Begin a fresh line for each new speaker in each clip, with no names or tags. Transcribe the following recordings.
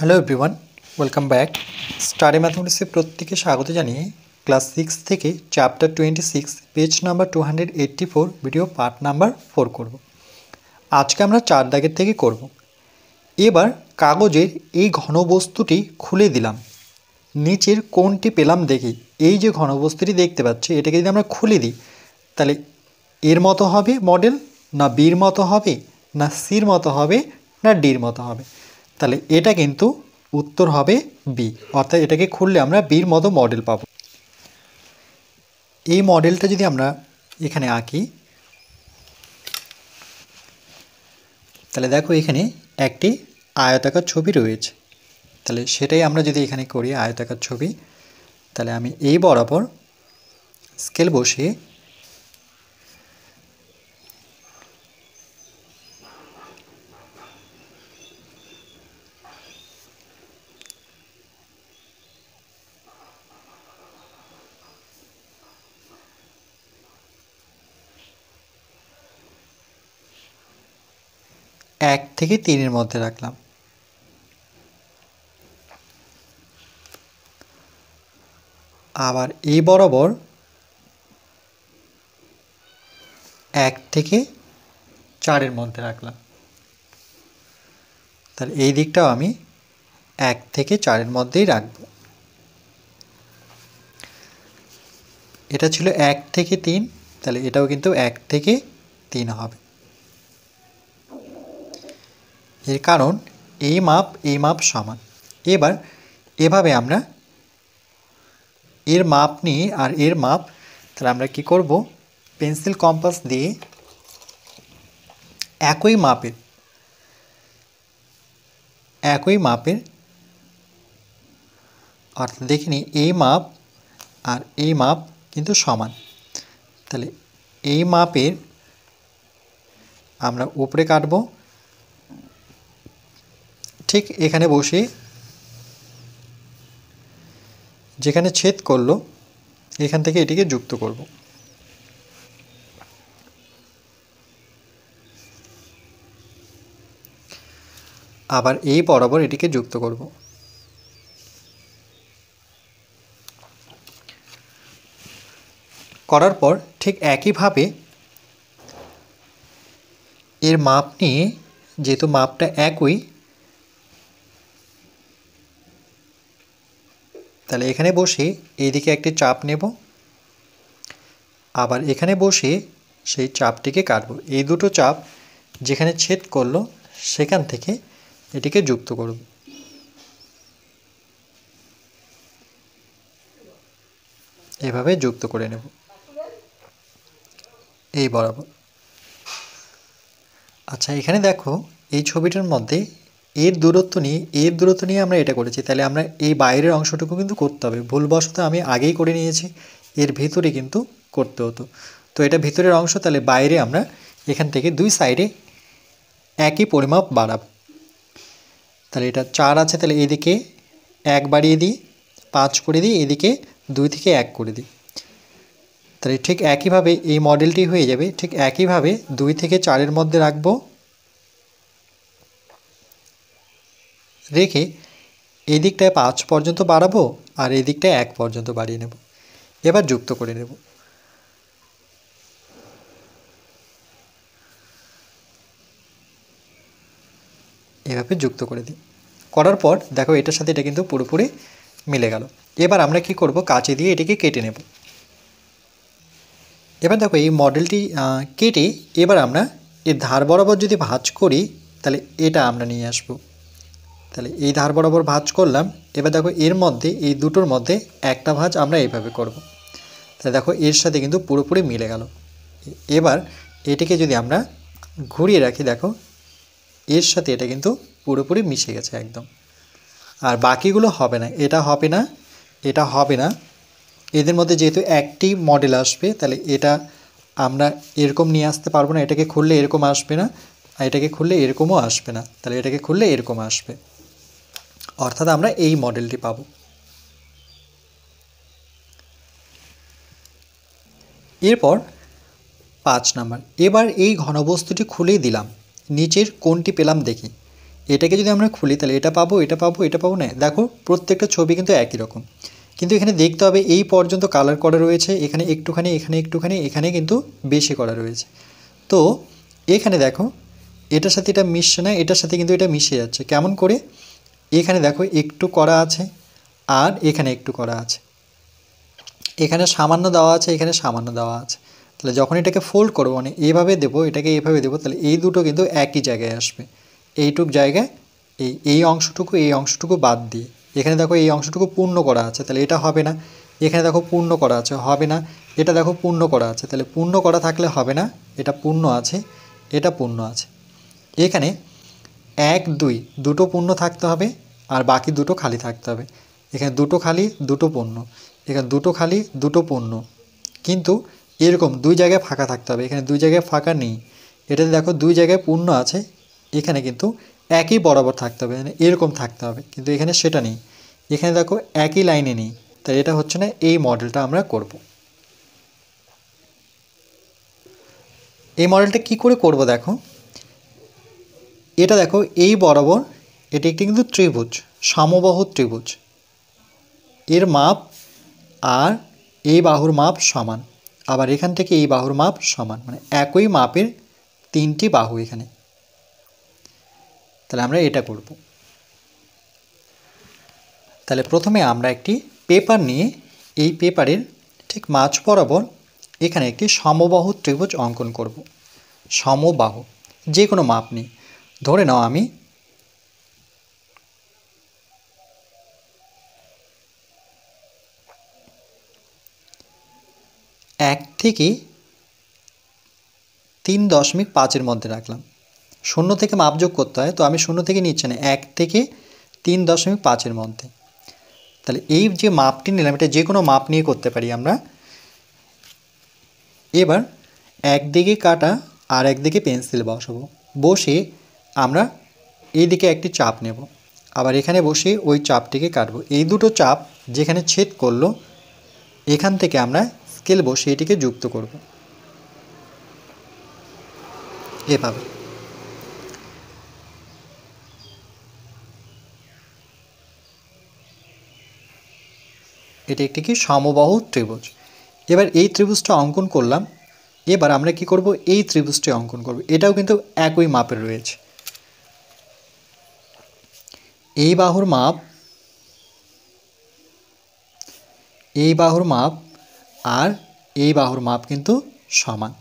Hello everyone, welcome back. Study ম্যাথমেটিক্সে প্রত্যেকে স্বাগত জানিয়ে ক্লাস 6 থেকে chapter 26 page number 284 video part number 4 করব। আজকে আমরা 4 দাগের থেকে করব। এবার কাগজের এই ঘনবস্তুটি খুলে দিলাম, নিচের কোণটি পেলাম দেখি। এই যে ঘনবস্তুটি দেখতে পাচ্ছি, এটাকে যদি আমরা খুলে দিই তাহলে এর মতো হবে মডেল, না বির মতো হবে, না সির মতো হবে, না ডির মতো হবে। তাহলে এটা কিন্তু উত্তর হবে বি, অর্থাৎ এটাকে খুললে আমরা বির মতো মডেল পাবো। এই মডেলটা যদি আমরা এখানে আঁকি তাহলে দেখো এখানে একটি আয়তাকার ছবি রয়েছে। তাহলে সেটাই আমরা যদি এখানে করি আয়তাকার ছবি, তাহলে আমি এই বরাবর স্কেল বসিয়ে এক থেকে তিনের মধ্যে রাখলাম। আবার এই বরাবর 1 থেকে 4-এর মধ্যে রাখলাম। তাহলে এই দিকটাও আমি 1 থেকে 4-এর মধ্যেই রাখব। এটা ছিল 1 থেকে 3, তাহলে এটাও কিন্তু 1 থেকে 3 হবে। এর কারণ এই মাপ সমান। এবার এভাবে আমরা এর মাপ নিয়ে আর এর মাপ, তাহলে আমরা কি করব, পেন্সিল কম্পাস দিয়ে একই মাপের অর্থাৎ দেখিনি এই মাপ আর এই মাপ কিন্তু সমান। তাহলে এই মাপের আমরা উপরে কাটব, ঠিক এখানে বসে যেখানে ছেদ করলো এখান থেকে এটিকে যুক্ত করব। আবার এই বরাবর এটিকে যুক্ত করব। করার পর ঠিক একইভাবে এর মাপ নিয়ে, যেহেতু মাপটা একই, তাহলে এখানে বসে এইদিকে একটি চাপ নেব, আবার এখানে বসে সেই চাপটিকে কাটব। এই দুটো চাপ যেখানে ছেদ করলো সেখান থেকে এটিকে যুক্ত করব। এভাবে যুক্ত করে নেব এই বরাবর। আচ্ছা, এখানে দেখো এই ছবিটার মধ্যে এর দূরত্ব নিয়ে আমরা এটা করেছি। তাহলে আমরা এই বাইরের অংশটুকু কিন্তু করতে হবে। ভুলবশত আমি আগেই করে নিয়েছি, এর ভিতরে কিন্তু করতে হতো। তো এটা ভিতরের অংশ, তাহলে বাইরে আমরা এখান থেকে দুই সাইডে একই পরিমাপ বাড়াব। তাহলে এটা 4 আছে, তাহলে এদিকে 1 বাড়িয়ে দিই, 5 করে দিই, এদিকে 2 থেকে 1 করে দিই। তাহলে ঠিক একইভাবে এই মডেলটি হয়ে যাবে। ঠিক একইভাবে 2 থেকে 4-এর মধ্যে রাখব, রেখে এই দিকটায় 5 পর্যন্ত বাড়াবো আর এই দিকটায় 1 পর্যন্ত বাড়িয়ে নেব। এবার যুক্ত করে নেব। এভাবে যুক্ত করে দিই। করার পর দেখো এটার সাথে এটা কিন্তু পুরোপুরি মিলে গেল। এবার আমরা কি করব, কাঁচি দিয়ে এটাকে কেটে নেব। এবার দেখো এই মডেলটি কেটে এবার আমরা এর ধার বরাবর যদি ভাঁজ করি তাহলে এটা আমরা নিয়ে আসব। তাহলে এই ধার বরাবর ভাঁজ করলাম। এবার দেখো এর মধ্যে, এই দুটোর মধ্যে একটা ভাঁজ আমরা এইভাবে করব। তাহলে দেখো এর সাথে কিন্তু পুরোপুরি মিলে গেল। এবার এটিকে যদি আমরা ঘুরিয়ে রাখি, দেখো এর সাথে এটা কিন্তু পুরোপুরি মিশে গেছে একদম। আর বাকিগুলো হবে না, এটা হবে না, এটা হবে না। এদের মধ্যে যেহেতু একটি মডেল আসবে, তাহলে এটা আমরা এরকম নিয়ে আসতে পারবো না। এটাকে খুললে এরকম আসবে না, আর এটাকে খুললে এরকমও আসবে না। তাহলে এটাকে খুললে এরকম আসবে, অর্থাৎ আমরা এই মডেলটি পাবো। এরপর 5 নাম্বার, এবার এই ঘনবস্তুটি খুলেই দিলাম, নিচের কোণটি পেলাম দেখি। এটাকে যদি আমরা খুলি তাহলে এটা পাবো, এটা পাবো, এটা পাবো না। দেখো প্রত্যেকটা ছবি কিন্তু একই রকম, কিন্তু এখানে দেখতে হবে এই পর্যন্ত কালার করা রয়েছে, এখানে একটুখানি, এখানে একটুখানি, এখানে কিন্তু বেশি করা রয়েছে। তো এখানে দেখো এটার সাথে এটা মিশছে না, এটার সাথে কিন্তু এটা মিশে যাচ্ছে। কেমন করে? এখানে দেখো একটু করা আছে আর এখানে একটু করা আছে, এখানে সামান্য দেওয়া আছে, এখানে সামান্য দেওয়া আছে। তাহলে যখন এটাকে ফোল্ড করবো, মানে এইভাবে দেবো, এটাকে এইভাবে দেবো, তাহলে এই দুটো কিন্তু একই জায়গায় আসবে। এইটুক জায়গায় এই অংশটুকু বাদ দিয়ে এখানে দেখো এই অংশটুকু পূর্ণ করা আছে, তাহলে এটা হবে না। এখানে দেখো পূর্ণ করা আছে, হবে না। এটা দেখো পূর্ণ করা আছে, তাহলে পূর্ণ করা থাকলে হবে না, এটা পূর্ণ আছে, এটা পূর্ণ আছে। এখানে 1 2 দুটো পূর্ণ থাকতে হবে আর বাকি দুটো খালি থাকতে হবে। এখানে দুটো খালি, দুটো পূর্ণ, এখানে দুটো খালি, দুটো পূর্ণ। কিন্তু এরকম দুই জায়গায় ফাঁকা থাকতে হবে, এখানে দুই জায়গায় ফাঁকা নেই। এটাতে দেখো দুই জায়গায় পূর্ণ আছে, এখানে কিন্তু একই বরাবর থাকতে হবে, মানে এরকম থাকতে হবে, কিন্তু এখানে সেটা নেই। এখানে দেখো একই লাইনে নেই, তাই এটা হচ্ছে না। এই মডেলটা আমরা করব। এই মডেলটা কি করে করব দেখো, এটা দেখো এই বরাবর এটি একটি কিন্তু ত্রিভুজ, সমবাহু ত্রিভুজ। এর মাপ আর এই বাহুর মাপ সমান, আবার এখান থেকে এই বাহুর মাপ সমান, মানে একই মাপের তিনটি বাহু এখানে। তাহলে আমরা এটা করব। তাহলে প্রথমে আমরা একটি পেপার নিয়ে এই পেপারের ঠিক মাঝ বরাবর এখানে একটি সমবাহু ত্রিভুজ অঙ্কন করব। সমবাহু যে কোনো মাপ নিই, ধরে নাও আমি 1 থেকে 3.5 মধ্যে রাখলাম। 0 থেকে মাপ যোগ করতে হয়, তো আমি 0 থেকে নিচ্ছি না, 1 থেকে 3.5 মধ্যে। তাহলে এই যে মাপটি নিলাম, এটা যে কোনো মাপ নিয়ে করতে পারি আমরা। এবার একদিকে কাটা আর একদিকে পেন্সিল বসাবো, বসে আমরা এইদিকে একটি চাপ নেব, আবার এখানে বসে ওই চাপটিকে কাটবো। এই দুটো চাপ যেখানে ছেদ করলো, এখান থেকে আমরা স্কেল বসে এটিকে যুক্ত করব এভাবে। এটি একটি কি সমবাহু ত্রিভুজ। এবার এই ত্রিভুজটা অঙ্কন করলাম, এবার আমরা কি করব, এই ত্রিভুজটি অঙ্কন করব। এটাও কিন্তু একই মাপের রয়েছে। এই বাহুর মাপ, এই বাহুর মাপ আর এই বাহুর মাপ কিন্তু সমান।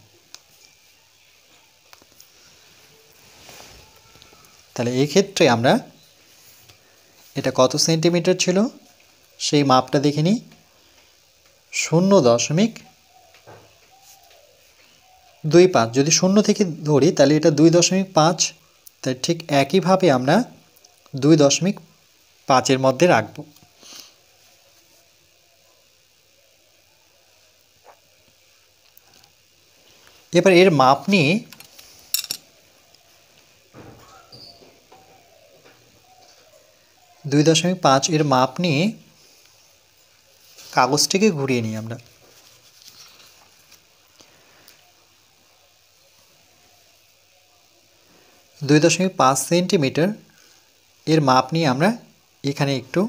তাহলে এই ক্ষেত্রে আমরা এটা কত সেন্টিমিটার ছিল সেই মাপটা দেখে নিই, 0.25। যদি 0 থেকে ধরি তাহলে এটা 2.5, তাই ঠিক একইভাবে আমরা 2.5 মধ্যে রাখব। এবার এর মাপ নিয়ে এর মাপ নিয়ে কাগজটিকে ঘুরিয়ে নিই আমরা। ,5 সেন্টিমিটার এর মাপ নিয়ে আমরা এখানে একটু,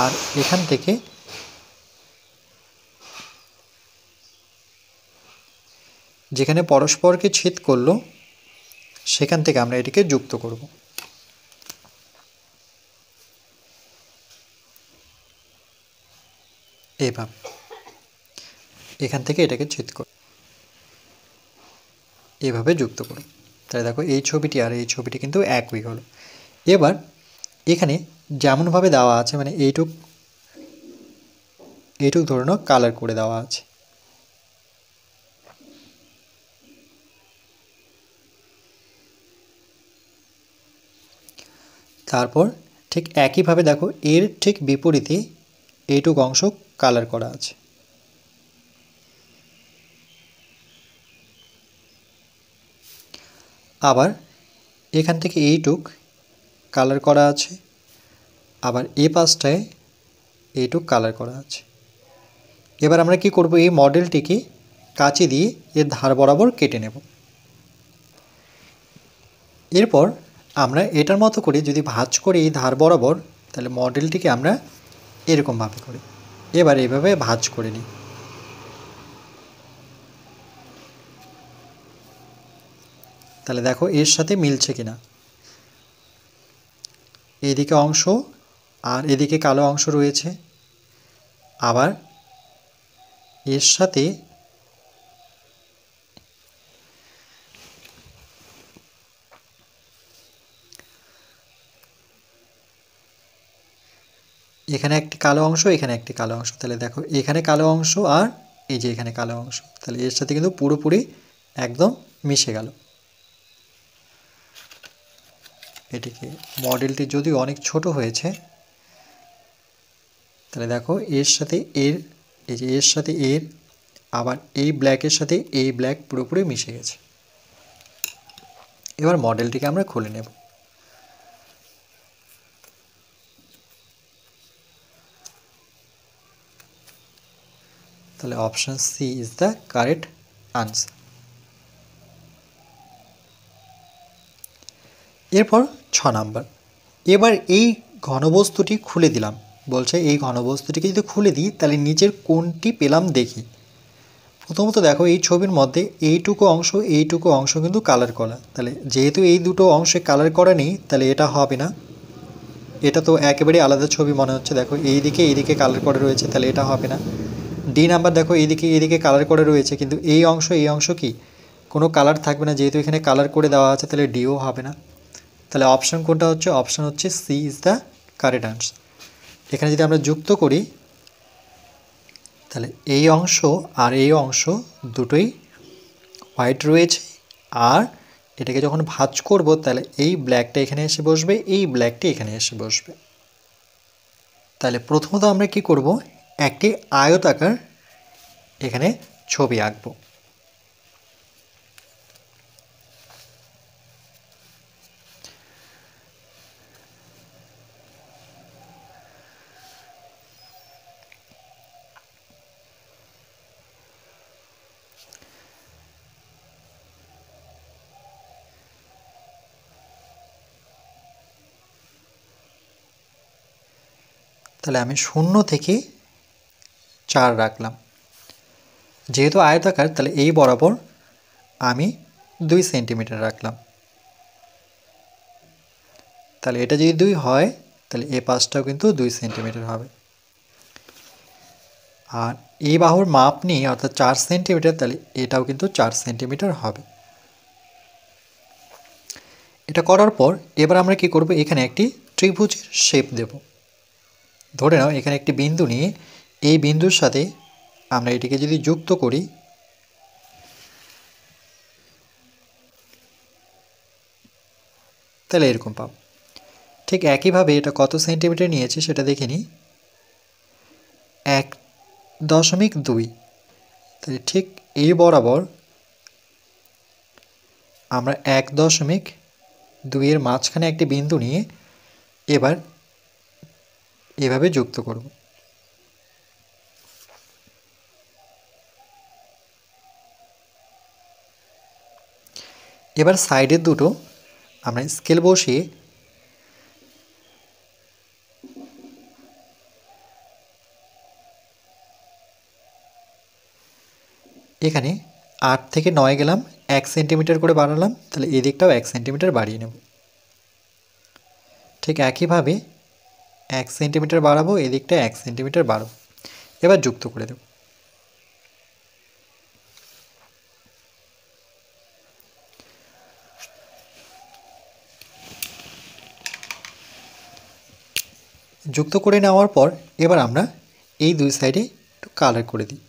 আর এখান থেকে যেখানে পরস্পরকে ছেদ করলো সেখান থেকে আমরা এটিকে যুক্ত করব। এইভাবে এখান থেকে এটাকে ছেদ করব, এভাবে যুক্ত করব। তাহলে দেখো এই ছবিটি আর এই ছবিটি কিন্তু একই হলো। এবার এখানে যেমনভাবে দেওয়া আছে, মানে এইটুক ধরে নাও কালার করে দেওয়া আছে। তারপর ঠিক একইভাবে দেখো এর ঠিক বিপরীতে এইটুক অংশ কালার করা আছে। আবার এখান থেকে এইটুক কালার করা আছে, আবার এই পাশটায় এইটুক কালার করা আছে। এবার আমরা কি করব, এই মডেলটিকে কাঁচি দিয়ে এর ধার বরাবর কেটে নেব। এরপর আমরা এটার মতো করে যদি ভাঁজ করি এই ধার বরাবর, তাহলে মডেলটিকে আমরা এরকমভাবে করি। এবার এইভাবে ভাঁজ করে নিই। তাহলে দেখো এর সাথে মিলছে কিনা। এইদিকে অংশ আর এদিকে কালো অংশ রয়েছে, আবার এর সাথে এখানে একটি কালো অংশ, এখানে একটি কালো অংশ। তাহলে দেখো এখানে কালো অংশ আর এই যে এখানে কালো অংশ, তাহলে এর সাথে কিন্তু পুরোপুরি একদম মিশে গেল। এটিকে মডেলটি যদিও অনেক ছোট হয়েছে, তাহলে দেখো এর সাথে এর, এই যে এর সাথে এর, আবার এই ব্ল্যাকের সাথে এই ব্ল্যাক পুরোপুরি মিশে গেছে। এবার মডেলটিকে আমরা খুলে নেব। তাহলে option C is the correct answer. এরপর 6 নাম্বার। এবার এই ঘনবস্তুটি খুলে দিলাম। বলছে এই ঘনবস্তুটিকে যদি খুলে দিই তাহলে নিচের কোনটি পেলাম দেখি। প্রথমত দেখো এই ছবির মধ্যে এইটুকু অংশ কিন্তু কালার করা। তাহলে যেহেতু এই দুটো অংশে কালার করা নেই, তাহলে এটা হবে না। এটা তো একেবারে আলাদা ছবি মনে হচ্ছে। দেখো এইদিকে কালার করা রয়েছে, তাহলে এটা হবে না। ডি নাম্বার দেখো এইদিকে কালার করে রয়েছে, কিন্তু এই অংশ কি কোনো কালার থাকবে না, যেহেতু এখানে কালার করে দেওয়া আছে, তাহলে ডিও হবে না। তাহলে অপশান কোনটা হচ্ছে? অপশান হচ্ছে C is the correct answer. এখানে যদি আমরা যুক্ত করি, তাহলে এই অংশ আর এই অংশ দুটোই হোয়াইট রয়েছে, আর এটাকে যখন ভাঁজ করব তাহলে এই ব্ল্যাকটা এখানে এসে বসবে, এই ব্ল্যাকটি এখানে এসে বসবে। তাহলে প্রথমত আমরা কি করব, একটি আয়তাকার এখানে ছবি আঁকবো। তাহলে আমি 0 থেকে 4 রাখলাম। যেহেতু আয়তাকার, তাহলে এই বরাবর আমি 2 সেন্টিমিটার রাখলাম। তাহলে এটা যদি 2 হয়, তাহলে এই পাশটাও কিন্তু 2 সেন্টিমিটার হবে। আর এই বাহুর মাপ নিয়ে অর্থাৎ 4 সেন্টিমিটার, তাহলে এটাও কিন্তু 4 সেন্টিমিটার হবে। এটা করার পর এবার আমরা কি করব, এখানে একটি ত্রিভুজের শেপ দেব। ধরে নাও এখানে একটি বিন্দু নিয়ে এই বিন্দুর সাথে আমরা এটিকে যদি যুক্ত করি, তাহলে এরকম পাব। ঠিক একইভাবে এটা কত সেন্টিমিটার নিয়েছে সেটা দেখে নিই। 1.2। তাহলে ঠিক এই বরাবর আমরা 1.2 এর মাঝখানে একটি বিন্দু নিয়ে এবার এভাবে যুক্ত করব। এবার সাইডের দুটো আমরা স্কেল বসিয়ে এখানে 8 থেকে 9 গেলাম, 1 সেন্টিমিটার করে বাড়ালাম, তাহলে এই দিকটাও 1 সেন্টিমিটার বাড়িয়ে নেব। ঠিক একইভাবে 1 সেন্টিমিটার বাড়াবো, এই দিকটা 1 সেন্টিমিটার বাড়াবো। এবার যুক্ত করে দেব। যুক্ত করে নেওয়ার পর এবার আমরা এই দুই সাইডে একটু কালার করে দিই।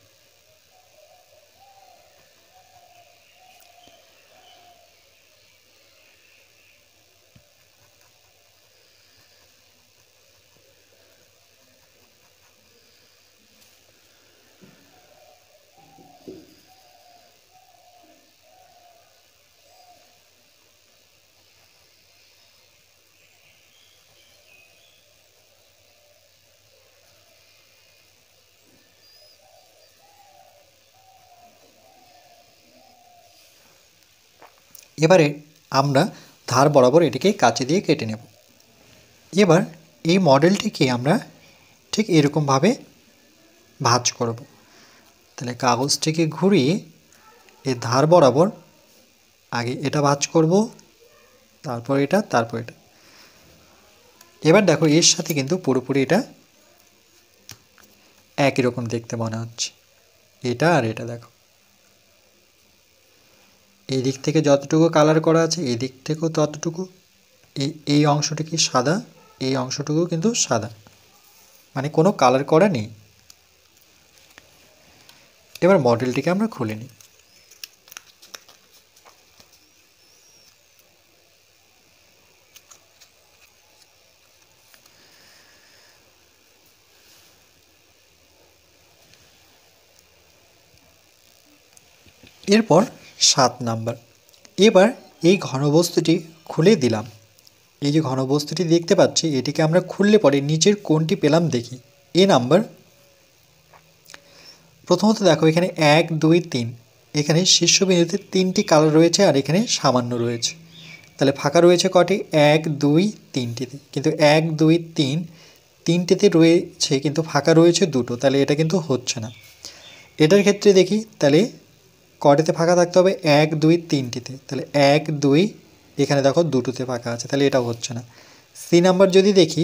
এবারে আমরা ধার বরাবর এটিকে কাঁচি দিয়ে কেটে নেব। এবার এই মডেলটিকে আমরা ঠিক এরকমভাবে ভাঁজ করব। তাহলে কাগজটিকে ঘুরিয়ে এর ধার বরাবর আগে এটা ভাঁজ করব, তারপর এটা, তারপর এটা। এবার দেখো এর সাথে কিন্তু পুরোপুরি এটা একই রকম দেখতে মনে হচ্ছে, এটা আর এটা। দেখো এই দিক থেকে যতটুকু কালার করা আছে এই দিক থেকেও ততটুকু, এই অংশটি কি সাদা, এই অংশটুকু কিন্তু সাদা, মানে কোনো কালার করা নেই। এবার মডেলটিকে আমরা খুলে নিই। এরপর 7 নাম্বার। এবার এই ঘনবস্তুটি খুলে দিলাম। এই যে ঘনবস্তুটি দেখতে পাচ্ছি এটিকে আমরা খুললে পরে নিচের কোণটি পেলাম দেখি। এ নাম্বার প্রথমত দেখো এখানে 1 2 3, এখানে শীর্ষবিন্দুতে 3টি কালার রয়েছে আর এখানে সামান্য রয়েছে। তাহলে ফাঁকা রয়েছে কটি? 1 2 3টিতে, কিন্তু 1 2 3 তিনটিতে রয়েছে কিন্তু ফাঁকা রয়েছে দুটো, তাহলে এটা কিন্তু হচ্ছে না। এটার ক্ষেত্রে দেখি তাহলে কটিতে ফাঁকা থাকতে হবে? 1 2 3টিতে, তাহলে 1 2 এখানে দেখো দুটোতে ফাঁকা আছে, তাহলে এটাও হচ্ছে না। সি নাম্বার যদি দেখি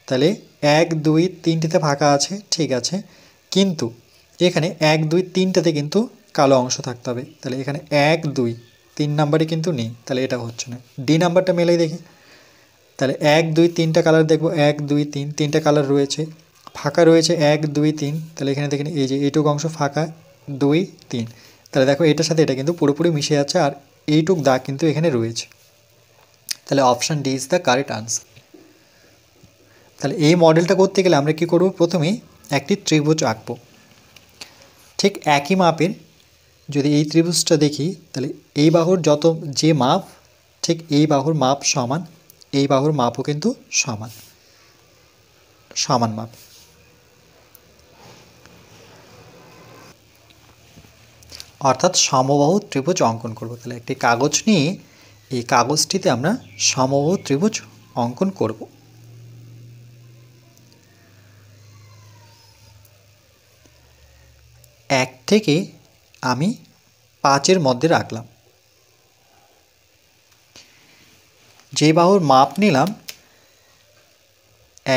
তাহলে 1 2 3টিতে ফাঁকা আছে, ঠিক আছে, কিন্তু এখানে 1 2 3টাতে কিন্তু কালো অংশ থাকতে হবে, তাহলে এখানে 1 2 3 নাম্বারে কিন্তু নেই, তাহলে এটা হচ্ছে না। ডি নাম্বারটা মেলেই দেখি, তাহলে 1 2 3টা কালার দেখব, 1 2 3 তিনটা কালার রয়েছে, ফাঁকা রয়েছে 1 2 3, তাহলে এখানে দেখেন এই যে এইটুকু অংশ ফাঁকা 2 3, তাহলে দেখো এটার সাথে এটা কিন্তু পুরোপুরি মিশে যাচ্ছে আর এইটুক দাগ কিন্তু এখানে রয়েছে। তাহলে option D is the correct answer. তাহলে এই মডেলটা করতে গেলে আমরা কি করব? প্রথমে একটি ত্রিভুজ আঁকবো ঠিক একই মাপের। যদি এই ত্রিভুজটা দেখি তাহলে এই বাহুর যত যে মাপ, ঠিক এই বাহুর মাপ সমান, এই বাহুর মাপও কিন্তু সমান, সমান মাপ। অর্থাৎ সমবাহু ত্রিভুজ অঙ্কন করব। তাহলে একটি কাগজ নিয়ে এই কাগজটিতে আমরা সমবাহু ত্রিভুজ অঙ্কন করব। এক থেকে আমি 5-এর মধ্যে রাখলাম। যে বাহুর মাপ নিলাম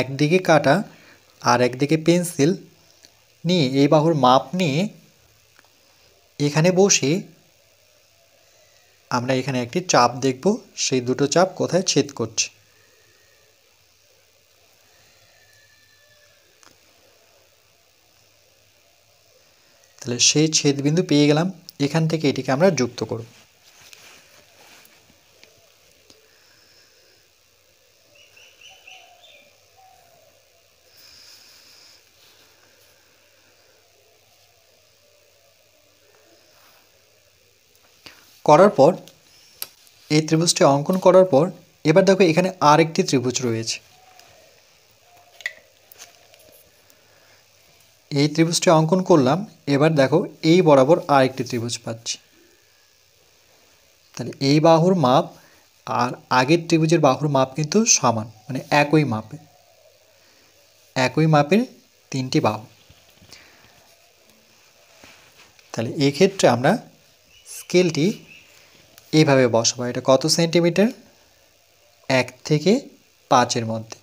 একদিকে কাটা আর একদিকে পেন্সিল নিয়ে এই বাহুর মাপ নিয়ে এখানে বসে আমরা এখানে একটি চাপ দেখব, সেই দুটো চাপ কোথায় ছেদ করছে। তাহলে সেই ছেদবিন্দু পেয়ে গেলাম, এখান থেকে এটিকে আমরা যুক্ত করব। করার পর এই ত্রিভুজটি অঙ্কন করার পর এবার দেখো এখানে আরেকটি ত্রিভুজ রয়েছে। এই ত্রিভুজটি অঙ্কন করলাম, এবার দেখো এই বরাবর আরেকটি ত্রিভুজ পাচ্ছি। তাহলে এই বাহুর মাপ আর আগের ত্রিভুজের বাহুর মাপ কিন্তু সমান, মানে একই মাপে, একই মাপের তিনটি বাহু। তাহলে এক্ষেত্রে আমরা স্কেলটি এইভাবে বসাবো। এটা কত সেন্টিমিটার? 1 থেকে 5-এর মধ্যে।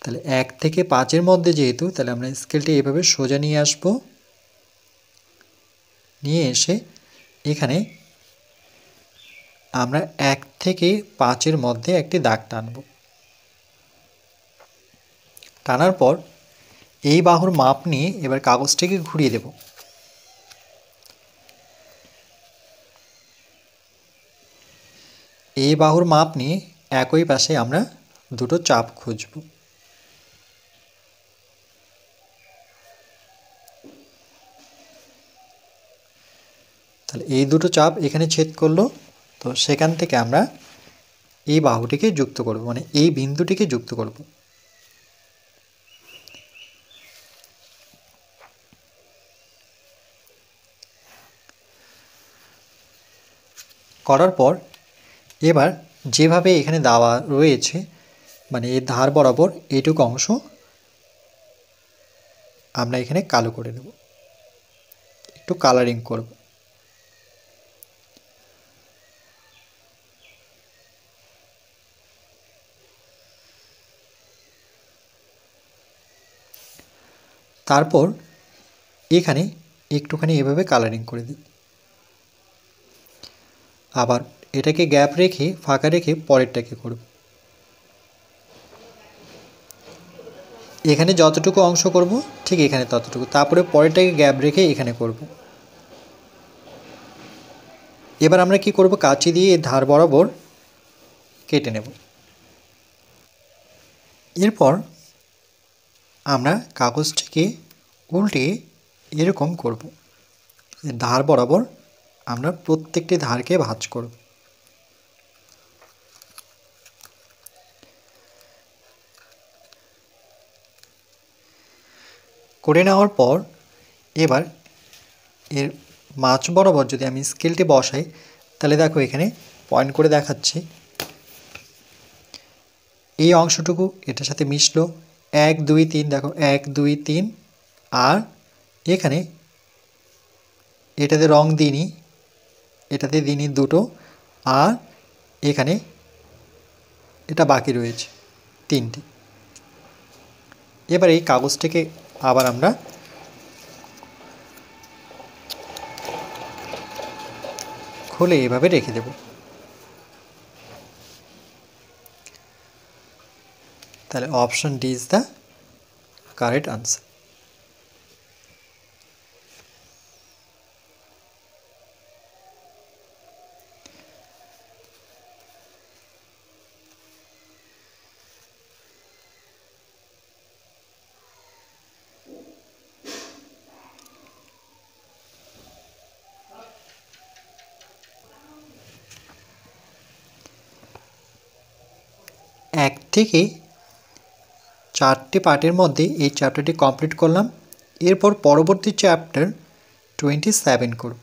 তাহলে 1 থেকে 5-এর মধ্যে যেহেতু, তাহলে আমরা স্কেলটি এইভাবে সোজা নিয়ে আসব, নিয়ে এসে এখানে আমরা 1 থেকে 5-এর মধ্যে একটি দাগ টানব। টানার পর এই বাহুর মাপ নিয়ে এবার কাগজটিকে ঘুরিয়ে দেব। এই বাহুর মাপ নিয়ে একই পাশে আমরা দুটো চাপ খুঁজব। তাহলে এই দুটো চাপ এখানে ছেদ করলো, তো সেখান থেকে আমরা এই বাহুটিকে যুক্ত করব, মানে এই বিন্দুটিকে যুক্ত করব। করার পর এবার যেভাবে এখানে দেওয়া রয়েছে মানে এর ধার বরাবর এইটুকু অংশ আমরা এখানে কালো করে নেব, একটু কালারিং করব। তারপর এখানে একটুখানি এভাবে কালারিং করে দিই। আবার এটাকে গ্যাপ রেখে ফাঁকা রেখে পরেরটাকে করব। এখানে যতটুকু অংশ করব ঠিক এখানে ততটুকু, তারপরে পরেরটাকে গ্যাপ রেখে এখানে করব। এবার আমরা কি করব, কাঁচি দিয়ে ধার বরাবর কেটে নেব। এরপর আমরা কাগজটিকে উল্টে এরকম করব, ধার বরাবর আমরা প্রত্যেকটি ধারকে ভাঁজ করব। করে নেওয়ার পর এবার এর মাঝ বরাবর যদি আমি স্কেলটি বসাই তাহলে দেখো এখানে পয়েন্ট করে দেখাচ্ছি, এই অংশটুকু এটার সাথে মিশলো 1 2 3, দেখো 1 2 3, আর এখানে এটাতে রং দিইনি, এটাতে দিইনি দুটো, আর এখানে এটা বাকি রয়েছে 3টি। এবার এই কাগজটিকে আবার আমরা খুলে এভাবে রেখে দেব। তাহলে option D is the correct answer. এক থেকে 4টি পার্টের মধ্যে এই চ্যাপ্টারটি কমপ্লিট করলাম। এরপর পরবর্তী চ্যাপ্টার 27 করব।